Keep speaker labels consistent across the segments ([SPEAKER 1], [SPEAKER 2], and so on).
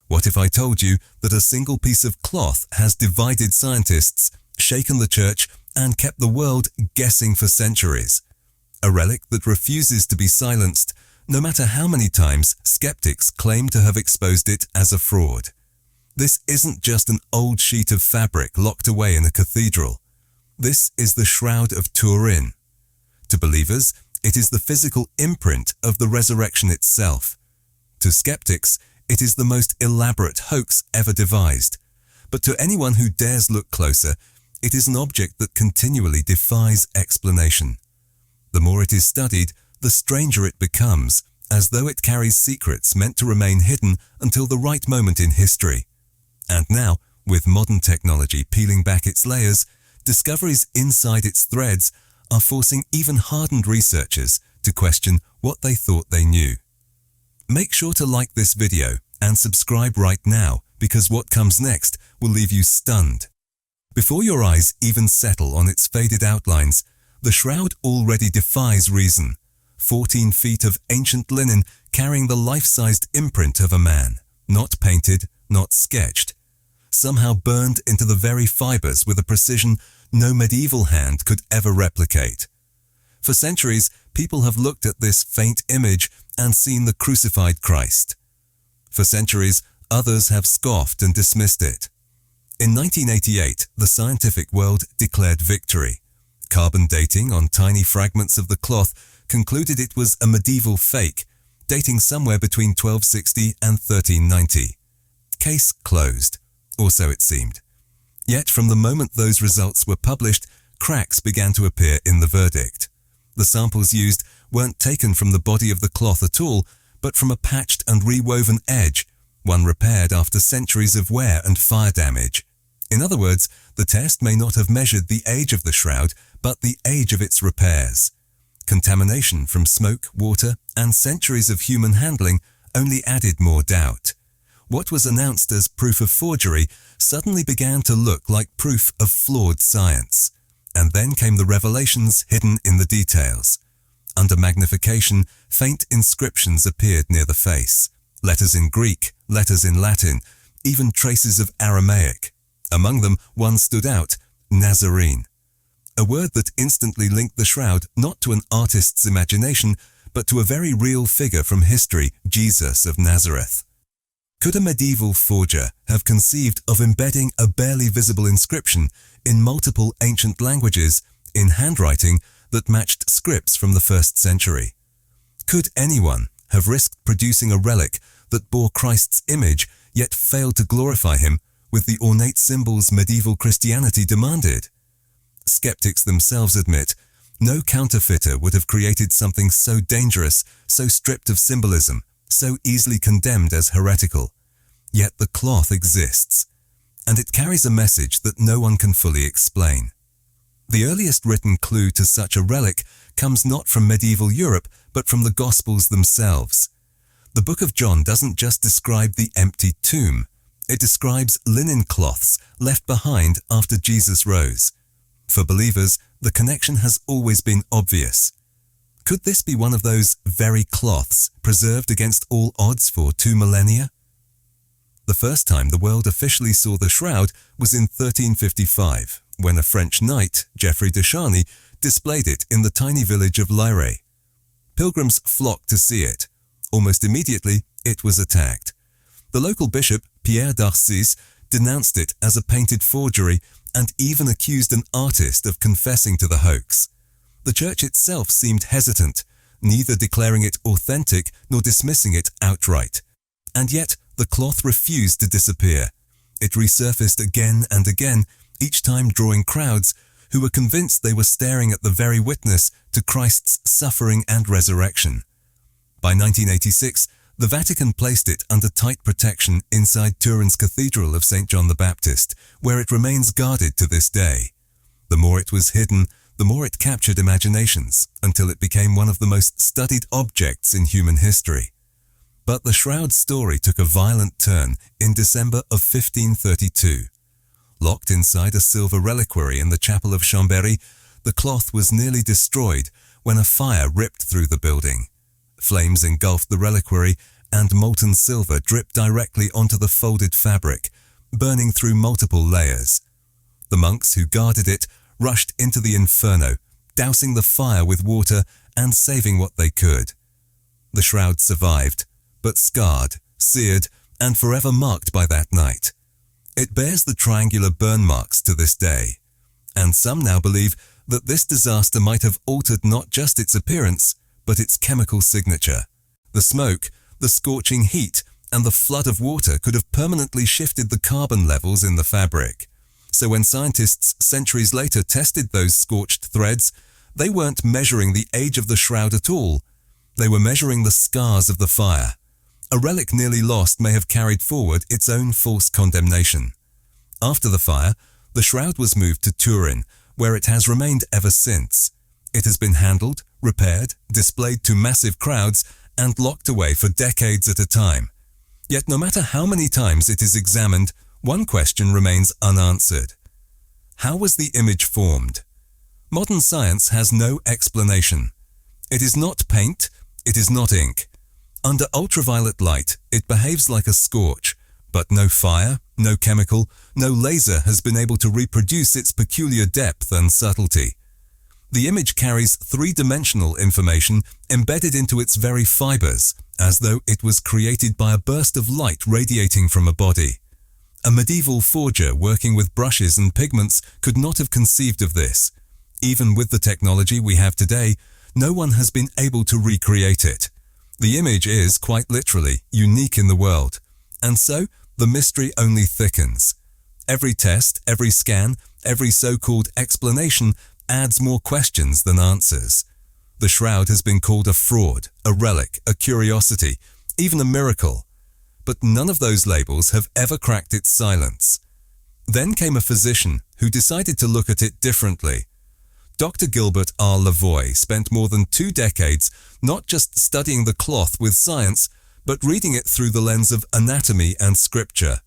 [SPEAKER 1] What if I told you that a single piece of cloth has divided scientists, shaken the church, and kept the world guessing for centuries? A relic that refuses to be silenced, no matter how many times skeptics claim to have exposed it as a fraud. This isn't just an old sheet of fabric locked away in a cathedral. This is the Shroud of Turin. To believers, it is the physical imprint of the resurrection itself. To skeptics, it is the most elaborate hoax ever devised. But to anyone who dares look closer, it is an object that continually defies explanation. The more it is studied, the stranger it becomes, as though it carries secrets meant to remain hidden until the right moment in history. And now, with modern technology peeling back its layers, discoveries inside its threads are forcing even hardened researchers to question what they thought they knew. Make sure to like this video and subscribe right now, because what comes next will leave you stunned. Before your eyes even settle on its faded outlines, the shroud already defies reason. 14 feet of ancient linen carrying the life-sized imprint of a man, not painted, not sketched, somehow burned into the very fibers with a precision no medieval hand could ever replicate. For centuries, people have looked at this faint image and seen the crucified Christ. For centuries, others have scoffed and dismissed it. In 1988, the scientific world declared victory. Carbon dating on tiny fragments of the cloth concluded it was a medieval fake, dating somewhere between 1260 and 1390. Case closed, or so it seemed. Yet from the moment those results were published, cracks began to appear in the verdict. The samples used weren't taken from the body of the cloth at all, but from a patched and rewoven edge, one repaired after centuries of wear and fire damage. In other words, the test may not have measured the age of the shroud, but the age of its repairs. Contamination from smoke, water, and centuries of human handling only added more doubt. What was announced as proof of forgery suddenly began to look like proof of flawed science. And then came the revelations hidden in the details. Under magnification, faint inscriptions appeared near the face. Letters in Greek, letters in Latin, even traces of Aramaic. Among them, one stood out, Nazarene. A word that instantly linked the shroud not to an artist's imagination, but to a very real figure from history, Jesus of Nazareth. Could a medieval forger have conceived of embedding a barely visible inscription in multiple ancient languages in handwriting that matched scripts from the 1st century? Could anyone have risked producing a relic that bore Christ's image yet failed to glorify him with the ornate symbols medieval Christianity demanded? Skeptics themselves admit no counterfeiter would have created something so dangerous, so stripped of symbolism, so easily condemned as heretical. Yet the cloth exists, and it carries a message that no one can fully explain. The earliest written clue to such a relic comes not from medieval Europe, but from the Gospels themselves. The book of John doesn't just describe the empty tomb. It describes linen cloths left behind after Jesus rose. For believers, the connection has always been obvious. Could this be one of those very cloths preserved against all odds for 2 millennia? The first time the world officially saw the shroud was in 1355, when a French knight, Geoffrey de Charny, displayed it in the tiny village of Lyre. Pilgrims flocked to see it. Almost immediately, it was attacked. The local bishop, Pierre d'Arcis, denounced it as a painted forgery and even accused an artist of confessing to the hoax. The church itself seemed hesitant, neither declaring it authentic nor dismissing it outright. And yet, the cloth refused to disappear. It resurfaced again and again, each time drawing crowds who were convinced they were staring at the very witness to Christ's suffering and resurrection. By 1986, the Vatican placed it under tight protection inside Turin's Cathedral of St. John the Baptist, where it remains guarded to this day. The more it was hidden, the more it captured imaginations, until it became one of the most studied objects in human history. But the shroud story took a violent turn in December of 1532. Locked inside a silver reliquary in the chapel of Chambéry, the cloth was nearly destroyed when a fire ripped through the building. Flames engulfed the reliquary, and molten silver drip directly onto the folded fabric, burning through multiple layers. The monks who guarded it rushed into the inferno, dousing the fire with water and saving what they could. The shroud survived, but scarred, seared, and forever marked by that night. It bears the triangular burn marks to this day, and some now believe that this disaster might have altered not just its appearance, but its chemical signature. The smoke, the scorching heat, and the flood of water could have permanently shifted the carbon levels in the fabric. So when scientists centuries later tested those scorched threads, they weren't measuring the age of the shroud at all. They were measuring the scars of the fire. A relic nearly lost may have carried forward its own false condemnation. After the fire, the shroud was moved to Turin, where it has remained ever since. It has been handled, repaired, displayed to massive crowds, and locked away for decades at a time. Yet no matter how many times it is examined, one question remains unanswered. How was the image formed? Modern science has no explanation. It is not paint, it is not ink. Under ultraviolet light, it behaves like a scorch, but no fire, no chemical, no laser has been able to reproduce its peculiar depth and subtlety. The image carries three-dimensional information embedded into its very fibers, as though it was created by a burst of light radiating from a body. A medieval forger working with brushes and pigments could not have conceived of this. Even with the technology we have today, no one has been able to recreate it. The image is, quite literally, unique in the world, and so the mystery only thickens. Every test, every scan, every so-called explanation adds more questions than answers. The shroud has been called a fraud, a relic, a curiosity, even a miracle. But none of those labels have ever cracked its silence. Then came a physician who decided to look at it differently. Dr. Gilbert R. Lavoie spent more than 2 decades not just studying the cloth with science, but reading it through the lens of anatomy and scripture.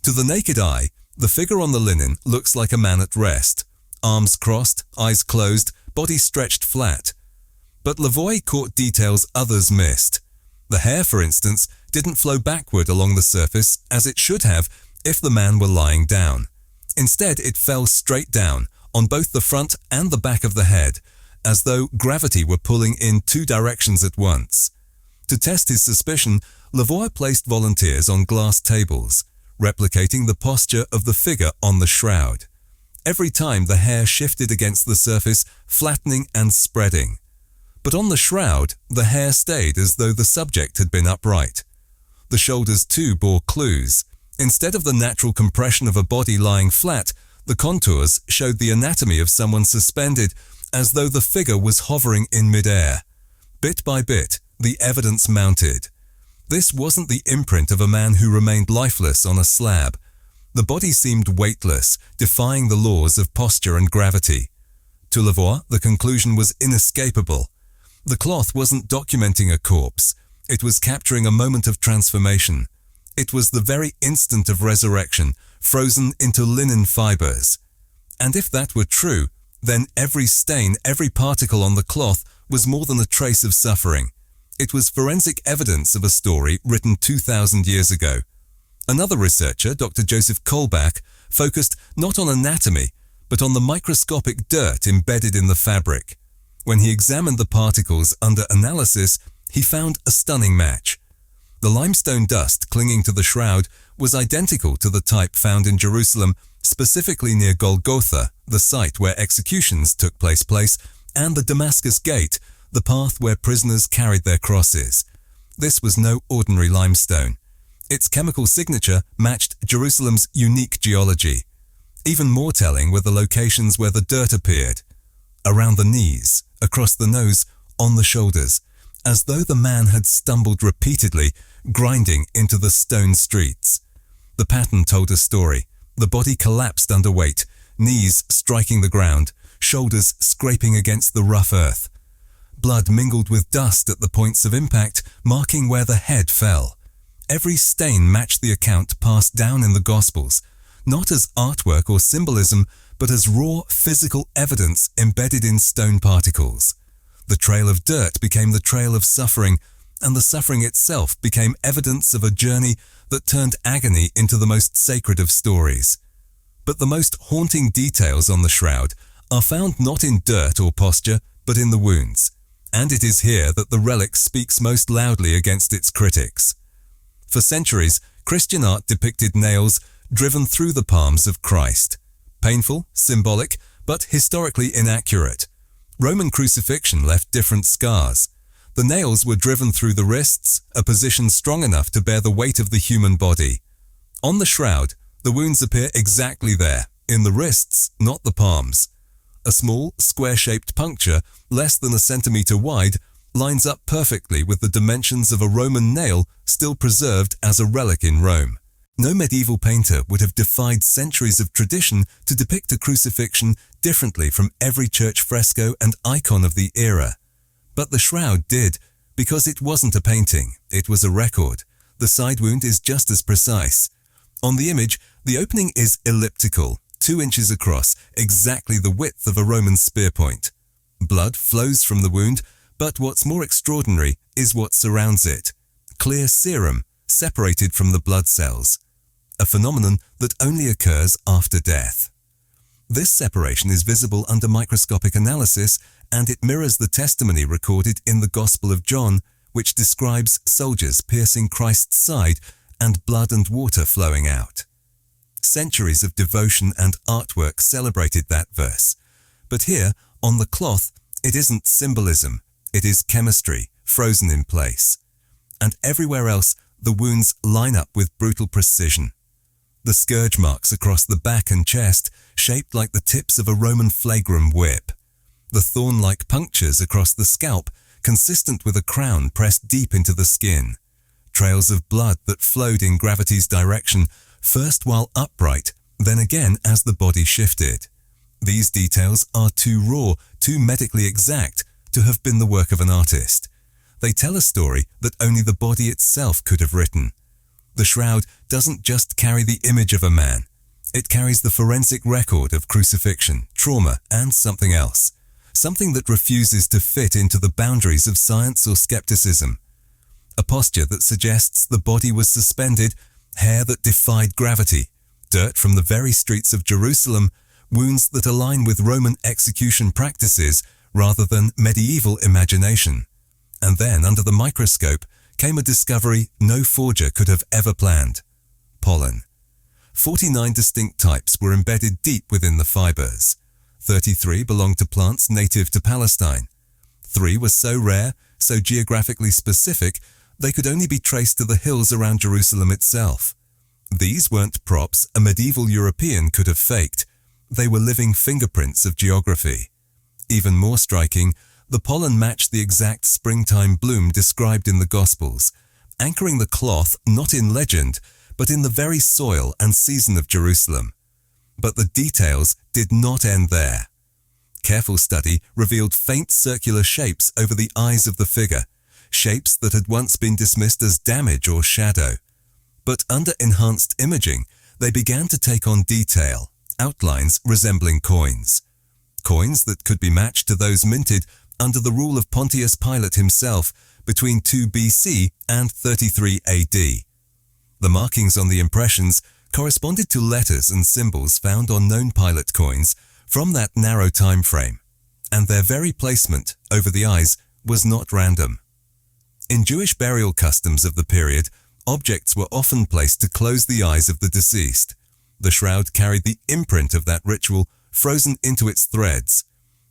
[SPEAKER 1] To the naked eye, the figure on the linen looks like a man at rest, arms crossed, eyes closed, body stretched flat. But Lavoie caught details others missed. The hair, for instance, didn't flow backward along the surface as it should have if the man were lying down. Instead, it fell straight down, on both the front and the back of the head, as though gravity were pulling in 2 directions at once. To test his suspicion, Lavoie placed volunteers on glass tables, replicating the posture of the figure on the shroud. Every time the hair shifted against the surface, flattening and spreading. But on the shroud, the hair stayed as though the subject had been upright. The shoulders too bore clues. Instead of the natural compression of a body lying flat, the contours showed the anatomy of someone suspended, as though the figure was hovering in mid-air. Bit by bit, the evidence mounted. This wasn't the imprint of a man who remained lifeless on a slab. The body seemed weightless, defying the laws of posture and gravity. To Lavoie, the conclusion was inescapable. The cloth wasn't documenting a corpse. It was capturing a moment of transformation. It was the very instant of resurrection, frozen into linen fibers. And if that were true, then every stain, every particle on the cloth was more than a trace of suffering. It was forensic evidence of a story written 2,000 years ago. Another researcher, Dr. Joseph Kolbach, focused not on anatomy, but on the microscopic dirt embedded in the fabric. When he examined the particles under analysis, he found a stunning match. The limestone dust clinging to the shroud was identical to the type found in Jerusalem, specifically near Golgotha, the site where executions took place, and the Damascus Gate, the path where prisoners carried their crosses. This was no ordinary limestone. Its chemical signature matched Jerusalem's unique geology. Even more telling were the locations where the dirt appeared. Around the knees, across the nose, on the shoulders, as though the man had stumbled repeatedly, grinding into the stone streets. The pattern told a story. The body collapsed under weight, knees striking the ground, shoulders scraping against the rough earth. Blood mingled with dust at the points of impact, marking where the head fell. Every stain matched the account passed down in the Gospels, not as artwork or symbolism, but as raw physical evidence embedded in stone particles. The trail of dirt became the trail of suffering, and the suffering itself became evidence of a journey that turned agony into the most sacred of stories. But the most haunting details on the shroud are found not in dirt or posture, but in the wounds, and it is here that the relic speaks most loudly against its critics. For centuries, Christian art depicted nails driven through the palms of Christ. Painful, symbolic, but historically inaccurate. Roman crucifixion left different scars. The nails were driven through the wrists, a position strong enough to bear the weight of the human body. On the shroud, the wounds appear exactly there, in the wrists, not the palms. A small, square-shaped puncture, less than a centimeter wide, lines up perfectly with the dimensions of a Roman nail still preserved as a relic in Rome. No medieval painter would have defied centuries of tradition to depict a crucifixion differently from every church fresco and icon of the era. But the shroud did, because it wasn't a painting, it was a record. The side wound is just as precise. On the image, the opening is elliptical, 2 inches across, exactly the width of a Roman spear point. Blood flows from the wound, but what's more extraordinary is what surrounds it. Clear serum, separated from the blood cells. A phenomenon that only occurs after death. This separation is visible under microscopic analysis, and it mirrors the testimony recorded in the Gospel of John, which describes soldiers piercing Christ's side and blood and water flowing out. Centuries of devotion and artwork celebrated that verse. But here, on the cloth, it isn't symbolism, it is chemistry, frozen in place. And everywhere else, the wounds line up with brutal precision. The scourge marks across the back and chest, shaped like the tips of a Roman flagrum whip. The thorn-like punctures across the scalp, consistent with a crown pressed deep into the skin. Trails of blood that flowed in gravity's direction, first while upright, then again as the body shifted. These details are too raw, too medically exact, to have been the work of an artist. They tell a story that only the body itself could have written. The shroud doesn't just carry the image of a man. It carries the forensic record of crucifixion, trauma, and something else. Something that refuses to fit into the boundaries of science or skepticism. A posture that suggests the body was suspended, hair that defied gravity, dirt from the very streets of Jerusalem, wounds that align with Roman execution practices rather than medieval imagination. And then, under the microscope, came a discovery no forger could have ever planned. Pollen. 49 distinct types were embedded deep within the fibers. 33 belonged to plants native to Palestine. 3 were so rare, so geographically specific, they could only be traced to the hills around Jerusalem itself. These weren't props a medieval European could have faked. They were living fingerprints of geography. Even more striking, the pollen matched the exact springtime bloom described in the Gospels, anchoring the cloth not in legend, but in the very soil and season of Jerusalem. But the details did not end there. Careful study revealed faint circular shapes over the eyes of the figure, shapes that had once been dismissed as damage or shadow. But under enhanced imaging, they began to take on detail, outlines resembling coins. Coins that could be matched to those minted under the rule of Pontius Pilate himself between 2 BC and 33 AD. The markings on the impressions corresponded to letters and symbols found on known Pilate coins from that narrow time frame, and their very placement over the eyes was not random. In Jewish burial customs of the period, objects were often placed to close the eyes of the deceased. The shroud carried the imprint of that ritual frozen into its threads.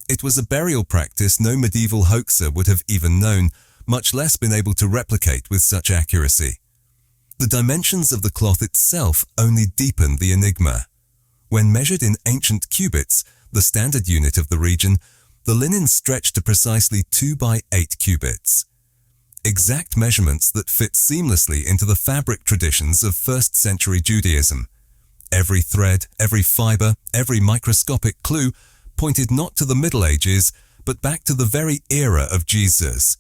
[SPEAKER 1] It was a burial practice no medieval hoaxer would have even known, much less been able to replicate with such accuracy. The dimensions of the cloth itself only deepened the enigma. When measured in ancient cubits, the standard unit of the region, the linen stretched to precisely 2 by 8 cubits. Exact measurements that fit seamlessly into the fabric traditions of first-century Judaism. Every thread, every fiber, every microscopic clue pointed not to the Middle Ages, but back to the very era of Jesus.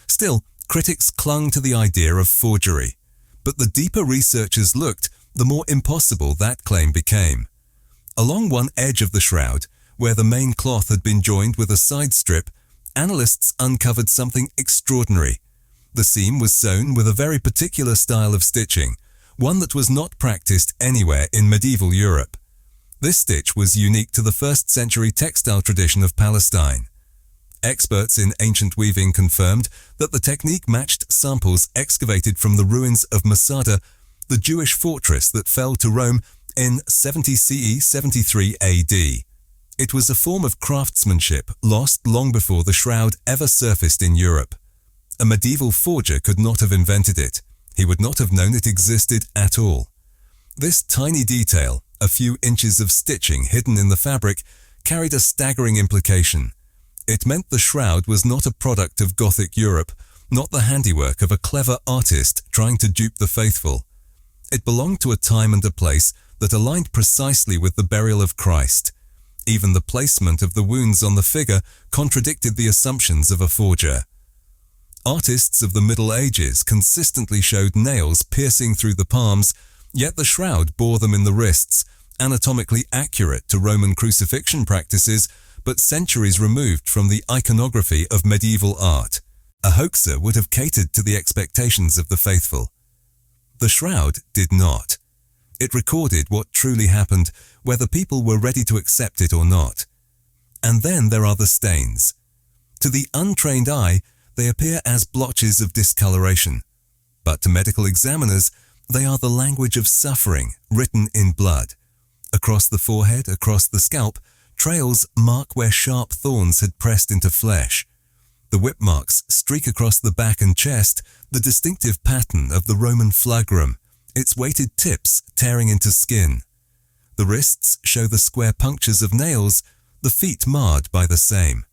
[SPEAKER 1] Still, critics clung to the idea of forgery, but the deeper researchers looked, the more impossible that claim became. Along one edge of the shroud, where the main cloth had been joined with a side strip, analysts uncovered something extraordinary. The seam was sewn with a very particular style of stitching, one that was not practiced anywhere in medieval Europe. This stitch was unique to the 1st century textile tradition of Palestine. Experts in ancient weaving confirmed that the technique matched samples excavated from the ruins of Masada, the Jewish fortress that fell to Rome in 70 CE 73 AD. It was a form of craftsmanship lost long before the shroud ever surfaced in Europe. A medieval forger could not have invented it. He would not have known it existed at all. This tiny detail, a few inches of stitching hidden in the fabric, carried a staggering implication. It meant the shroud was not a product of Gothic Europe, not the handiwork of a clever artist trying to dupe the faithful. It belonged to a time and a place that aligned precisely with the burial of Christ. Even the placement of the wounds on the figure contradicted the assumptions of a forger. Artists of the Middle Ages consistently showed nails piercing through the palms, yet the shroud bore them in the wrists, anatomically accurate to Roman crucifixion practices, but centuries removed from the iconography of medieval art. A hoaxer would have catered to the expectations of the faithful. The shroud did not. It recorded what truly happened, whether people were ready to accept it or not. And then there are the stains. To the untrained eye, they appear as blotches of discoloration. But to medical examiners, they are the language of suffering written in blood. Across the forehead, across the scalp, trails mark where sharp thorns had pressed into flesh. The whip marks streak across the back and chest, the distinctive pattern of the Roman flagrum, its weighted tips tearing into skin. The wrists show the square punctures of nails, the feet marred by the same.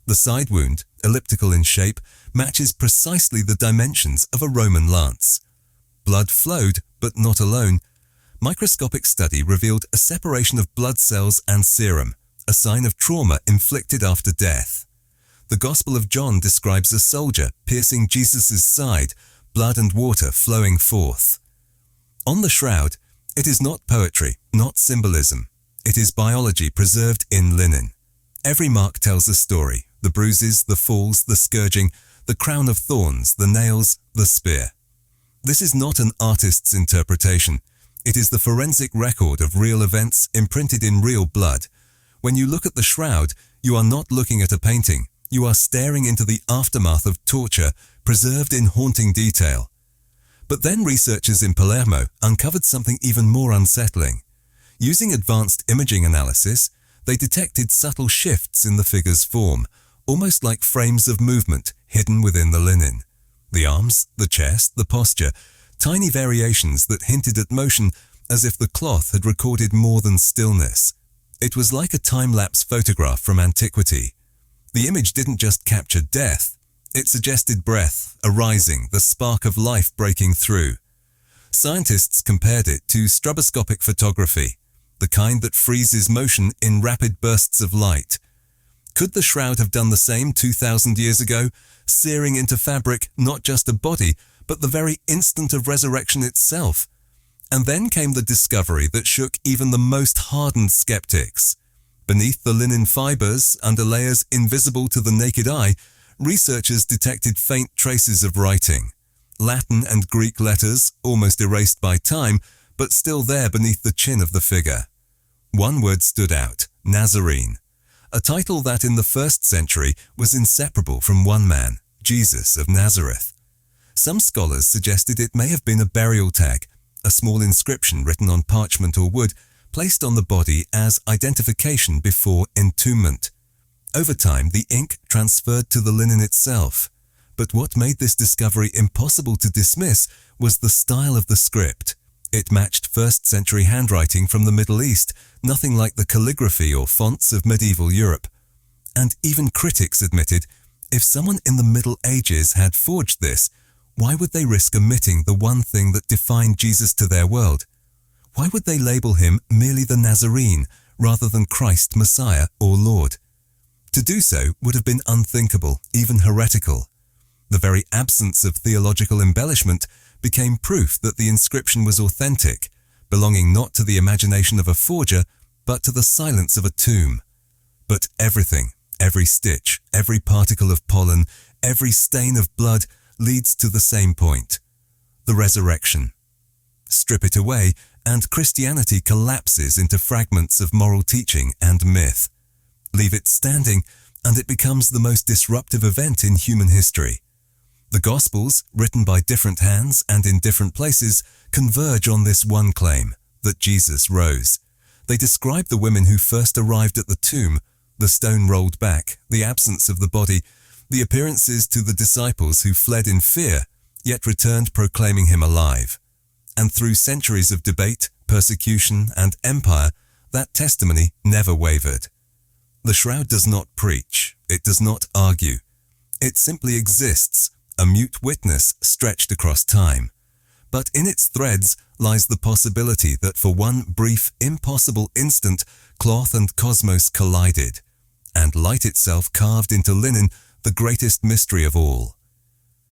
[SPEAKER 1] The side wound, elliptical in shape, matches precisely the dimensions of a Roman lance. Blood flowed, but not alone. Microscopic study revealed a separation of blood cells and serum, a sign of trauma inflicted after death. The Gospel of John describes a soldier piercing Jesus' side, blood and water flowing forth. On the shroud, it is not poetry, not symbolism. It is biology preserved in linen. Every mark tells a story: the bruises, the falls, the scourging, the crown of thorns, the nails, the spear. This is not an artist's interpretation. It is the forensic record of real events imprinted in real blood. When you look at the shroud, you are not looking at a painting. You are staring into the aftermath of torture, preserved in haunting detail. But then researchers in Palermo uncovered something even more unsettling. Using advanced imaging analysis, they detected subtle shifts in the figure's form, almost like frames of movement hidden within the linen. The arms, the chest, the posture, tiny variations that hinted at motion as if the cloth had recorded more than stillness. It was like a time-lapse photograph from antiquity. The image didn't just capture death, it suggested breath arising, the spark of life breaking through. Scientists compared it to stroboscopic photography, the kind that freezes motion in rapid bursts of light. Could the shroud have done the same 2,000 years ago, searing into fabric not just a body, but the very instant of resurrection itself? And then came the discovery that shook even the most hardened skeptics. Beneath the linen fibers, under layers invisible to the naked eye, researchers detected faint traces of writing. Latin and Greek letters, almost erased by time, but still there beneath the chin of the figure. One word stood out: Nazarene, a title that in the 1st century was inseparable from one man, Jesus of Nazareth. Some scholars suggested it may have been a burial tag, a small inscription written on parchment or wood, placed on the body as identification before entombment. Over time, the ink transferred to the linen itself. But what made this discovery impossible to dismiss was the style of the script. It matched 1st century handwriting from the Middle East, nothing like the calligraphy or fonts of medieval Europe. And even critics admitted, if someone in the Middle Ages had forged this, why would they risk omitting the one thing that defined Jesus to their world? Why would they label him merely the Nazarene rather than Christ Messiah or Lord? To do so would have been unthinkable, even heretical. The very absence of theological embellishment became proof that the inscription was authentic, belonging not to the imagination of a forger, but to the silence of a tomb. But everything, every stitch, every particle of pollen, every stain of blood leads to the same point, the resurrection. Strip it away, and Christianity collapses into fragments of moral teaching and myth. Leave it standing, and it becomes the most disruptive event in human history. The Gospels, written by different hands and in different places, converge on this one claim, that Jesus rose. They describe the women who first arrived at the tomb, the stone rolled back, the absence of the body, the appearances to the disciples who fled in fear, yet returned proclaiming him alive. And through centuries of debate, persecution, and empire, that testimony never wavered. The Shroud does not preach, it does not argue. It simply exists, a mute witness stretched across time. But in its threads lies the possibility that for one brief, impossible instant, cloth and cosmos collided, and light itself carved into linen the greatest mystery of all.